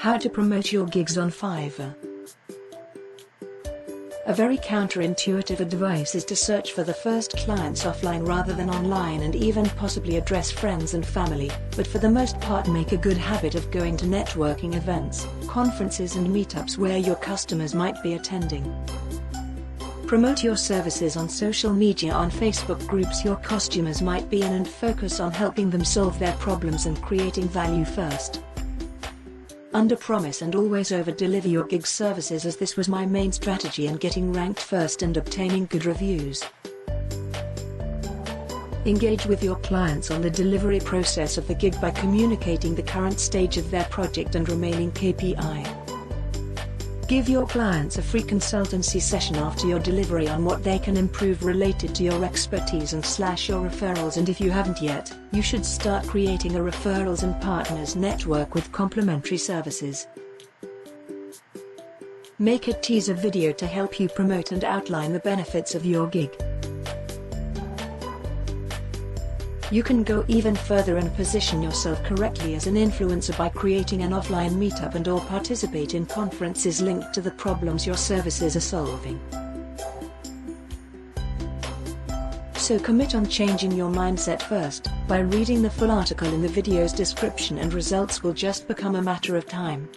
How to promote your gigs on Fiverr. A very counterintuitive advice is to search for the first clients offline rather than online, and even possibly address friends and family, but for the most part make a good habit of going to networking events, conferences and meetups where your customers might be attending. Promote your services on social media, on Facebook groups your customers might be in, and focus on helping them solve their problems and creating value first. Under-promise and always over-deliver your gig services, as this was my main strategy in getting ranked first and obtaining good reviews. Engage with your clients on the delivery process of the gig by communicating the current stage of their project and remaining KPI. Give your clients a free consultancy session after your delivery on what they can improve related to your expertise and / your referrals, and if you haven't yet, you should start creating a referrals and partners network with complementary services. Make a teaser video to help you promote and outline the benefits of your gig. You can go even further and position yourself correctly as an influencer by creating an offline meetup and/or participate in conferences linked to the problems your services are solving. So commit on changing your mindset first, by reading the full article in the video's description, and results will just become a matter of time.